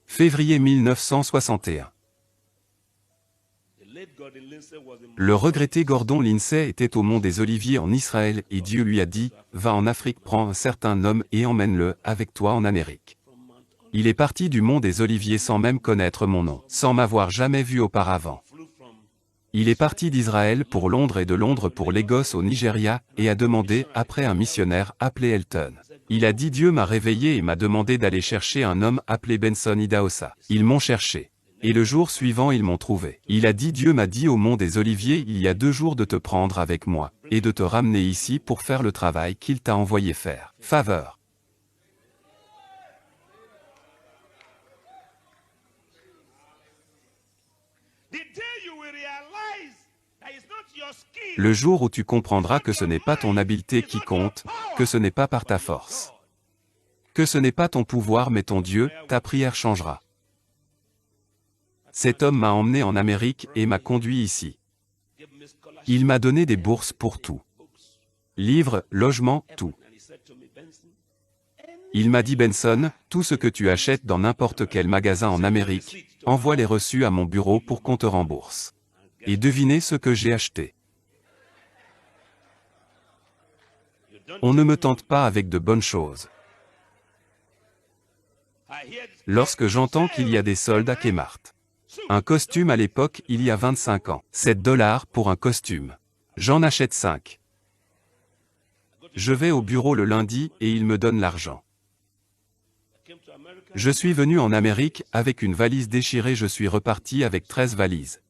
Février 1961. Le regretté Gordon Lindsay était au mont des Oliviers en Israël et Dieu lui a dit, « Va en Afrique, prends un certain homme et emmène-le avec toi en Amérique. » Il est parti du mont des Oliviers sans même connaître mon nom, sans m'avoir jamais vu auparavant. Il est parti d'Israël pour Londres et de Londres pour Lagos au Nigeria, et a demandé, après un missionnaire appelé Elton. Il a dit Dieu m'a réveillé et m'a demandé d'aller chercher un homme appelé Benson Idahosa. Ils m'ont cherché. Et le jour suivant ils m'ont trouvé. Il a dit Dieu m'a dit au mont des Oliviers il y a 2 jours de te prendre avec moi, et de te ramener ici pour faire le travail qu'il t'a envoyé faire. Faveur. Le jour où tu comprendras que ce n'est pas ton habileté qui compte, que ce n'est pas par ta force, que ce n'est pas ton pouvoir mais ton Dieu, ta prière changera. Cet homme m'a emmené en Amérique et m'a conduit ici. Il m'a donné des bourses pour tout. Livres, logements, tout. Il m'a dit Benson, tout ce que tu achètes dans n'importe quel magasin en Amérique, envoie les reçus à mon bureau pour qu'on te rembourse. Et devinez ce que j'ai acheté. On ne me tente pas avec de bonnes choses. Lorsque j'entends qu'il y a des soldes à Kmart. Un costume à l'époque, il y a 25 ans. 7 $ pour un costume. J'en achète 5. Je vais au bureau le lundi et il me donne l'argent. Je suis venu en Amérique avec une valise déchirée, je suis reparti avec 13 valises.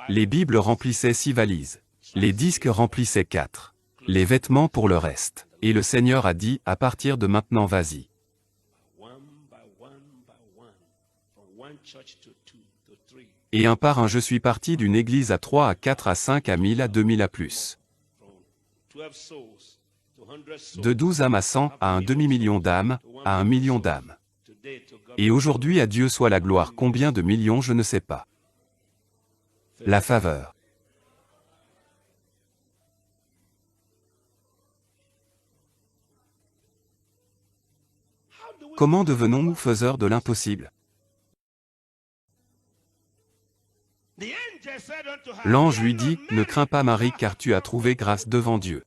Les Bibles remplissaient 6 valises. Les disques remplissaient 4. Les vêtements pour le reste. Et le Seigneur a dit, à partir de maintenant vas-y. Et un par un je suis parti d'une église à 3 à 4 à 5 à 1000 à 2000 à plus. De 12 âmes à 100 à un demi-million d'âmes, à 1 million d'âmes. Et aujourd'hui à Dieu soit la gloire, combien de millions je ne sais pas. La faveur. Comment devenons-nous faiseurs de l'impossible? L'ange lui dit, ne crains pas Marie car tu as trouvé grâce devant Dieu.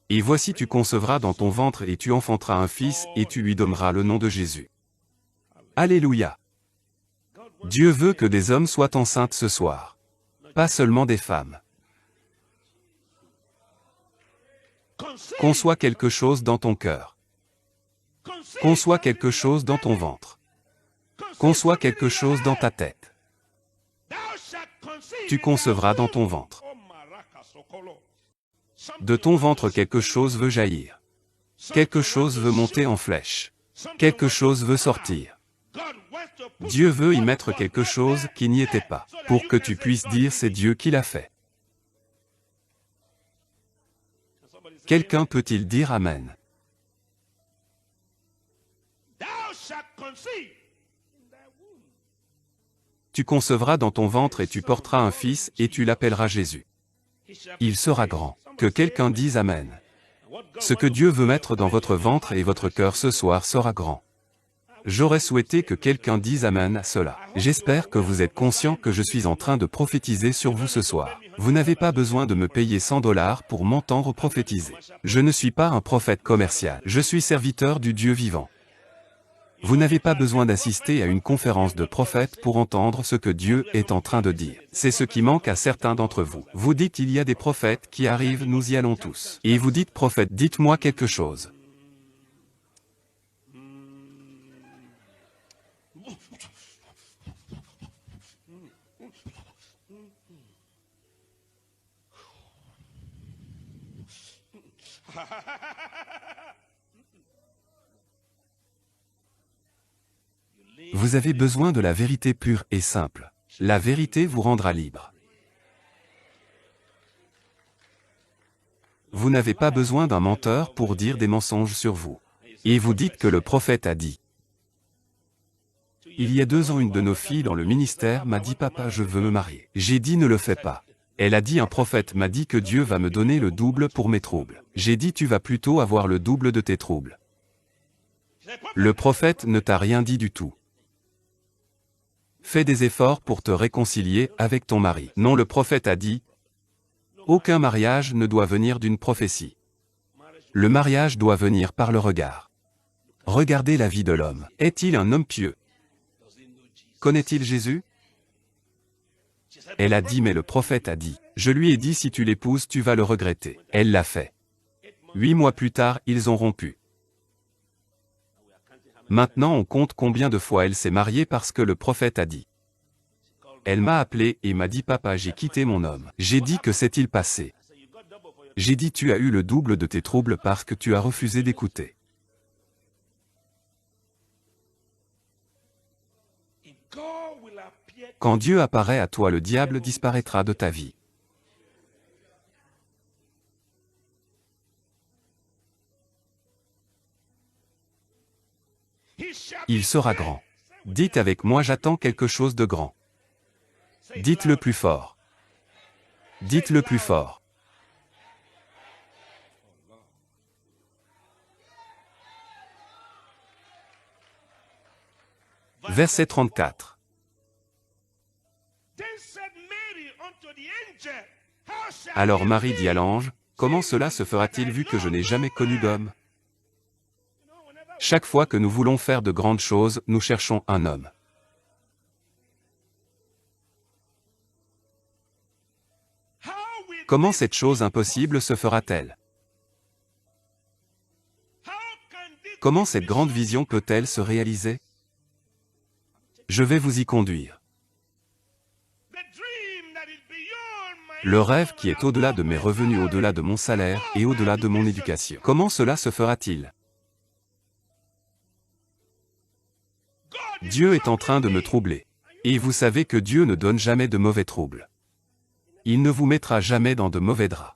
Et voici tu concevras dans ton ventre et tu enfanteras un fils et tu lui donneras le nom de Jésus. Alléluia. Dieu veut que des hommes soient enceintes ce soir. Pas seulement des femmes. Conçois quelque chose dans ton cœur. Conçois quelque chose dans ton ventre. Conçois quelque chose dans ta tête. Tu concevras dans ton ventre. De ton ventre quelque chose veut jaillir. Quelque chose veut monter en flèche. Quelque chose veut sortir. Dieu veut y mettre quelque chose qui n'y était pas, pour que tu puisses dire c'est Dieu qui l'a fait. Quelqu'un peut-il dire Amen? Tu concevras dans ton ventre et tu porteras un fils et tu l'appelleras Jésus. Il sera grand. Que quelqu'un dise Amen. Ce que Dieu veut mettre dans votre ventre et votre cœur ce soir sera grand. J'aurais souhaité que quelqu'un dise Amen à cela. J'espère que vous êtes conscient que je suis en train de prophétiser sur vous ce soir. Vous n'avez pas besoin de me payer 100 $ pour m'entendre prophétiser. Je ne suis pas un prophète commercial. Je suis serviteur du Dieu vivant. Vous n'avez pas besoin d'assister à une conférence de prophètes pour entendre ce que Dieu est en train de dire. C'est ce qui manque à certains d'entre vous. Vous dites il y a des prophètes qui arrivent, nous y allons tous. Et vous dites prophète, dites-moi quelque chose. Vous avez besoin de la vérité pure et simple. La vérité vous rendra libre. Vous n'avez pas besoin d'un menteur pour dire des mensonges sur vous. Et vous dites que le prophète a dit. Il y a 2 ans, une de nos filles dans le ministère m'a dit « Papa, je veux me marier ». J'ai dit « Ne le fais pas. Elle a dit un prophète m'a dit que Dieu va me donner le double pour mes troubles. J'ai dit tu vas plutôt avoir le double de tes troubles. Le prophète ne t'a rien dit du tout. Fais des efforts pour te réconcilier avec ton mari. Non, le prophète a dit, aucun mariage ne doit venir d'une prophétie. Le mariage doit venir par le regard. Regardez la vie de l'homme. Est-il un homme pieux? Connaît-il Jésus? Elle a dit mais le prophète a dit, je lui ai dit si tu l'épouses tu vas le regretter. Elle l'a fait. 8 mois plus tard, ils ont rompu. Maintenant on compte combien de fois elle s'est mariée parce que le prophète a dit. Elle m'a appelé et m'a dit papa j'ai quitté mon homme. J'ai dit que s'est-il passé? J'ai dit tu as eu le double de tes troubles parce que tu as refusé d'écouter. Quand Dieu apparaît à toi, le diable disparaîtra de ta vie. Il sera grand. Dites avec moi j'attends quelque chose de grand. Dites-le plus fort. Dites-le plus fort. Verset 34. Alors Marie dit à l'ange, comment cela se fera-t-il vu que je n'ai jamais connu d'homme? Chaque fois que nous voulons faire de grandes choses, nous cherchons un homme. Comment cette chose impossible se fera-t-elle? Comment cette grande vision peut-elle se réaliser? Je vais vous y conduire. Le rêve qui est au-delà de mes revenus, au-delà de mon salaire et au-delà de mon éducation. Comment cela se fera-t-il? Dieu est en train de me troubler. Et vous savez que Dieu ne donne jamais de mauvais troubles. Il ne vous mettra jamais dans de mauvais draps.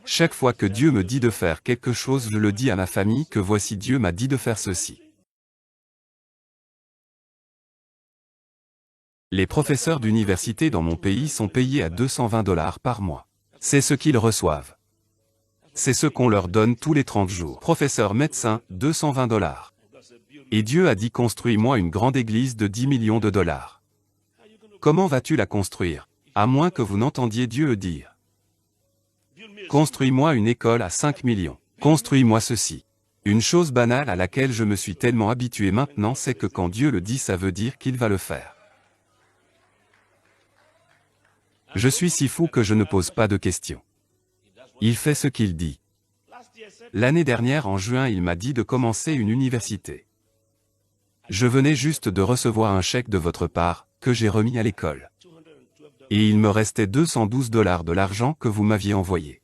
Chaque fois que Dieu me dit de faire quelque chose, je le dis à ma famille que voici Dieu m'a dit de faire ceci. Les professeurs d'université dans mon pays sont payés à 220 $ par mois. C'est ce qu'ils reçoivent. C'est ce qu'on leur donne tous les 30 jours. Professeur médecin, 220 $. Et Dieu a dit construis-moi une grande église de 10 millions de dollars. Comment vas-tu la construire? À moins que vous n'entendiez Dieu dire. Construis-moi une école à 5 millions. Construis-moi ceci. Une chose banale à laquelle je me suis tellement habitué maintenant, c'est que quand Dieu le dit, ça veut dire qu'il va le faire. Je suis si fou que je ne pose pas de questions. Il fait ce qu'il dit. L'année dernière, en juin, il m'a dit de commencer une université. Je venais juste de recevoir un chèque de votre part, que j'ai remis à l'école. Et il me restait 212 $ de l'argent que vous m'aviez envoyé.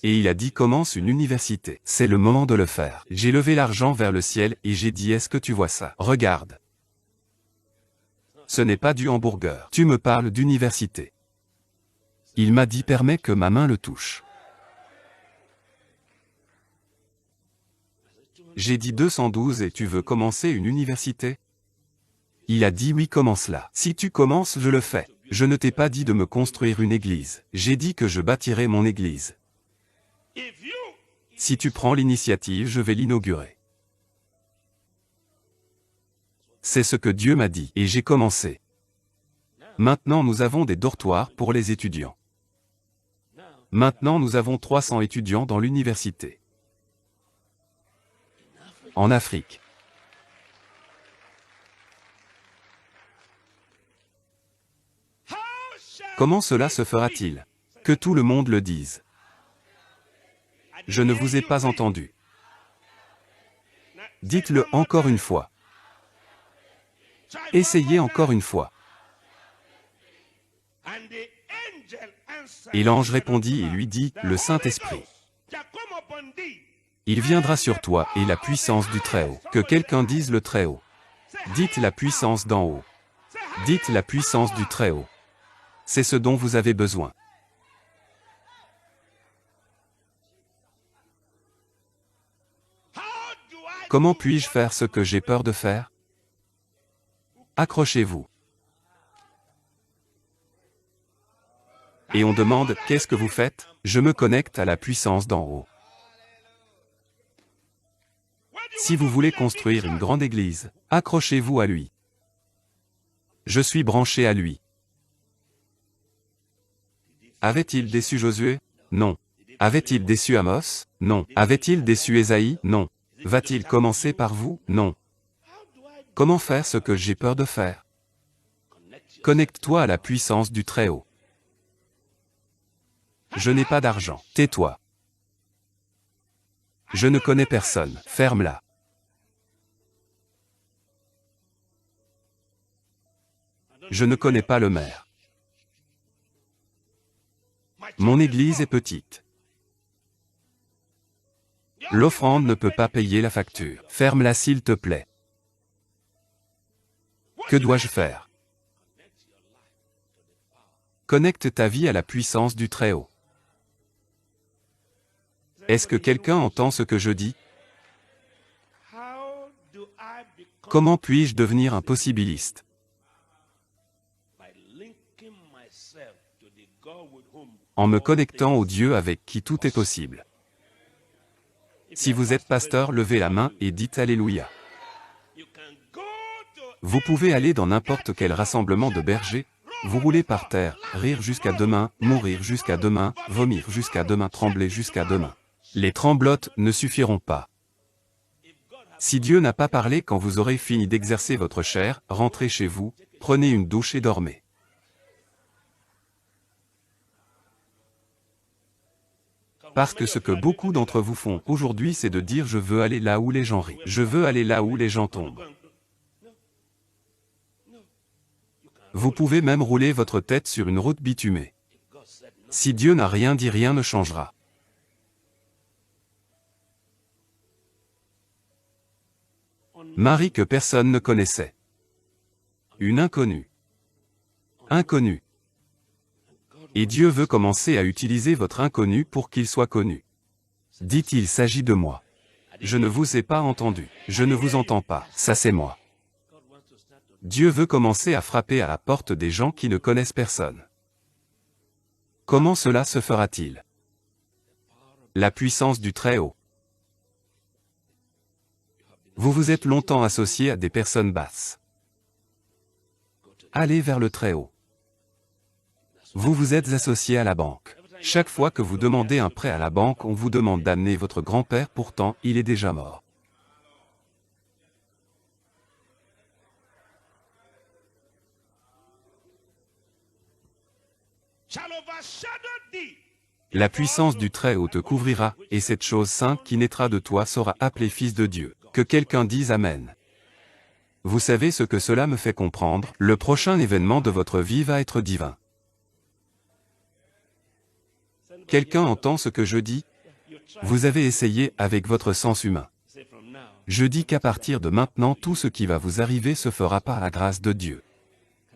Et il a dit commence une université. C'est le moment de le faire. J'ai levé l'argent vers le ciel et j'ai dit est-ce que tu vois ça? Regarde. Ce n'est pas du hamburger. Tu me parles d'université. Il m'a dit permets que ma main le touche. J'ai dit 212 et tu veux commencer une université? Il a dit oui commence-la. Si tu commences je le fais. Je ne t'ai pas dit de me construire une église. J'ai dit que je bâtirai mon église. Si tu prends l'initiative je vais l'inaugurer. C'est ce que Dieu m'a dit et j'ai commencé. Maintenant nous avons des dortoirs pour les étudiants. Maintenant nous avons 300 étudiants dans l'université. En Afrique. Comment cela se fera-t-il? Que tout le monde le dise. Je ne vous ai pas entendu. Dites-le encore une fois. Essayez encore une fois. Et l'ange répondit et lui dit, le Saint-Esprit. Il viendra sur toi et la puissance du Très-Haut. Que quelqu'un dise le Très-Haut. Dites la puissance d'en haut. Dites la puissance du Très-Haut. C'est ce dont vous avez besoin. Comment puis-je faire ce que j'ai peur de faire? Accrochez-vous. Et on demande, qu'est-ce que vous faites? Je me connecte à la puissance d'en haut. Si vous voulez construire une grande église, accrochez-vous à lui. Je suis branché à lui. Avait-il déçu Josué? Non. Avait-il déçu Amos? Non. Avait-il déçu Ésaïe? Non. Va-t-il commencer par vous? Non. Comment faire ce que j'ai peur de faire? Connecte-toi à la puissance du Très-Haut. Je n'ai pas d'argent. Tais-toi. Je ne connais personne. Ferme-la. Je ne connais pas le maire. Mon église est petite. L'offrande ne peut pas payer la facture. Ferme-la s'il te plaît. Que dois-je faire? Connecte ta vie à la puissance du Très-Haut. Est-ce que quelqu'un entend ce que je dis? Comment puis-je devenir un possibiliste? En me connectant au Dieu avec qui tout est possible. Si vous êtes pasteur, levez la main et dites Alléluia. Vous pouvez aller dans n'importe quel rassemblement de bergers, vous rouler par terre, rire jusqu'à demain, mourir jusqu'à demain, vomir jusqu'à demain, trembler jusqu'à demain. Les tremblotes ne suffiront pas. Si Dieu n'a pas parlé quand vous aurez fini d'exercer votre chair, rentrez chez vous, prenez une douche et dormez. Parce que ce que beaucoup d'entre vous font aujourd'hui, c'est de dire « je veux aller là où les gens rient, je veux aller là où les gens tombent ». Vous pouvez même rouler votre tête sur une route bitumée. Si Dieu n'a rien dit, rien ne changera. Marie que personne ne connaissait. Une inconnue. Inconnue. Et Dieu veut commencer à utiliser votre inconnu pour qu'il soit connu. Dites, il s'agit de moi. Je ne vous ai pas entendu. Je ne vous entends pas. Ça c'est moi. Dieu veut commencer à frapper à la porte des gens qui ne connaissent personne. Comment cela se fera-t-il? La puissance du Très-Haut. Vous vous êtes longtemps associé à des personnes basses. Allez vers le Très-Haut. Vous vous êtes associé à la banque. Chaque fois que vous demandez un prêt à la banque, on vous demande d'amener votre grand-père, pourtant, il est déjà mort. La puissance du Très-Haut te couvrira, et cette chose sainte qui naîtra de toi sera appelée Fils de Dieu. Que quelqu'un dise Amen. Vous savez ce que cela me fait comprendre? Le prochain événement de votre vie va être divin. Quelqu'un entend ce que je dis? Vous avez essayé avec votre sens humain. Je dis qu'à partir de maintenant, tout ce qui va vous arriver se fera par la grâce de Dieu.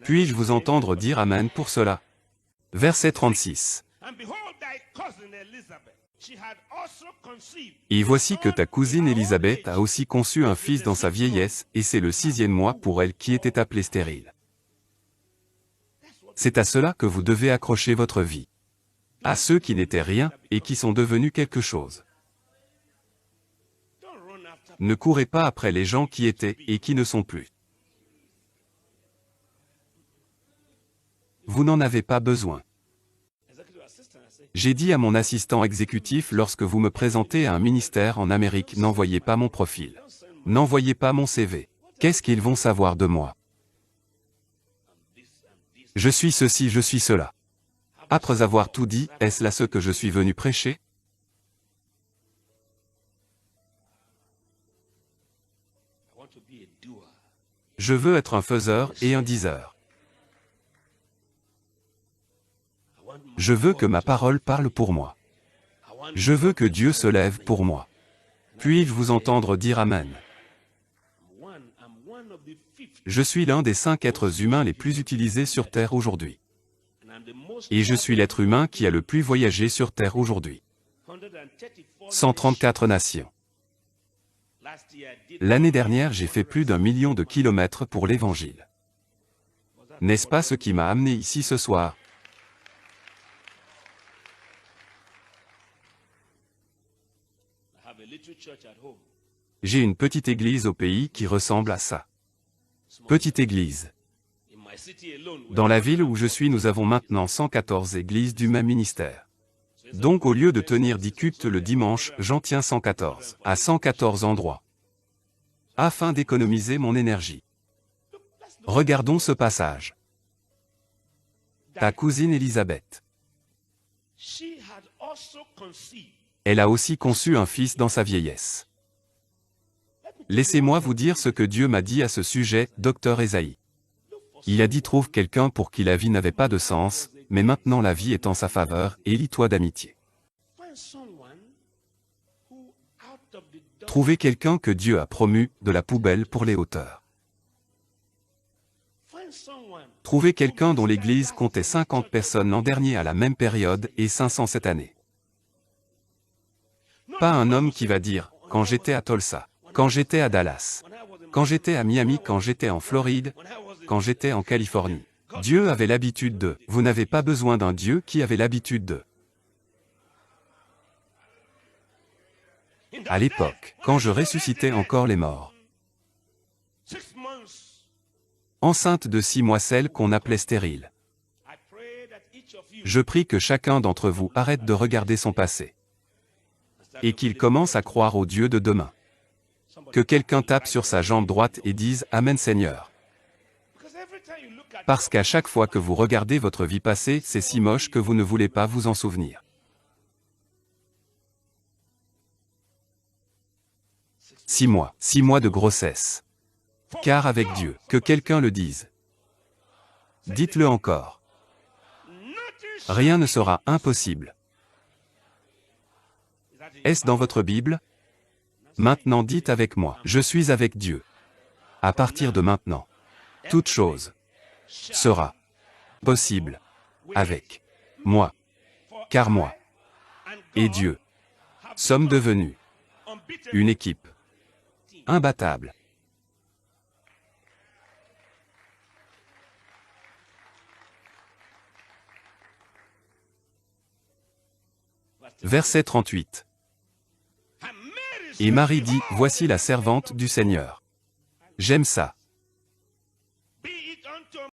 Puis-je vous entendre dire Amen pour cela? Verset 36. Et voici que ta cousine Élisabeth a aussi conçu un fils dans sa vieillesse, et c'est le 6e mois pour elle qui était appelée stérile. C'est à cela que vous devez accrocher votre vie. À ceux qui n'étaient rien, et qui sont devenus quelque chose. Ne courez pas après les gens qui étaient, et qui ne sont plus. Vous n'en avez pas besoin. J'ai dit à mon assistant exécutif lorsque vous me présentez à un ministère en Amérique, n'envoyez pas mon profil. N'envoyez pas mon CV. Qu'est-ce qu'ils vont savoir de moi? Je suis ceci, je suis cela. Après avoir tout dit, est-ce là ce que je suis venu prêcher? Je veux être un faiseur et un diseur. Je veux que ma parole parle pour moi. Je veux que Dieu se lève pour moi. Puis-je vous entendre dire Amen? Je suis l'un des 5 êtres humains les plus utilisés sur Terre aujourd'hui. Et je suis l'être humain qui a le plus voyagé sur Terre aujourd'hui. 134 nations. L'année dernière, j'ai fait plus d'1 million de kilomètres pour l'Évangile. N'est-ce pas ce qui m'a amené ici ce soir? J'ai une petite église au pays qui ressemble à ça. Petite église. Dans la ville où je suis, nous avons maintenant 114 églises du même ministère. Donc au lieu de tenir 10 cultes le dimanche, j'en tiens 114, à 114 endroits. Afin d'économiser mon énergie. Regardons ce passage. Ta cousine Élisabeth. Elle a aussi conçu un fils dans sa vieillesse. Laissez-moi vous dire ce que Dieu m'a dit à ce sujet, Dr Esaïe. Il a dit: trouve quelqu'un pour qui la vie n'avait pas de sens, mais maintenant la vie est en sa faveur, et lie-toi d'amitié. Trouvez quelqu'un que Dieu a promu de la poubelle pour les hauteurs. Trouvez quelqu'un dont l'église comptait 50 personnes l'an dernier à la même période et 500 cette année. Pas un homme qui va dire: quand j'étais à Tulsa, quand j'étais à Dallas, quand j'étais à Miami, quand j'étais en Floride, quand j'étais en Californie. Dieu avait l'habitude de. Vous n'avez pas besoin d'un Dieu qui avait l'habitude de. À l'époque, quand je ressuscitais encore les morts. Enceinte de 6 mois, celle qu'on appelait stérile. Je prie que chacun d'entre vous arrête de regarder son passé. Et qu'il commence à croire au Dieu de demain. Que quelqu'un tape sur sa jambe droite et dise « Amen Seigneur ». Parce qu'à chaque fois que vous regardez votre vie passée, c'est si moche que vous ne voulez pas vous en souvenir. 6 mois, 6 mois de grossesse. Car avec Dieu, que quelqu'un le dise. Dites-le encore. Rien ne sera impossible. Est-ce dans votre Bible? Maintenant dites avec moi, je suis avec Dieu. À partir de maintenant, toute chose sera possible avec moi. Car moi et Dieu sommes devenus une équipe imbattable. Verset 38. Et Marie dit: voici la servante du Seigneur. J'aime ça.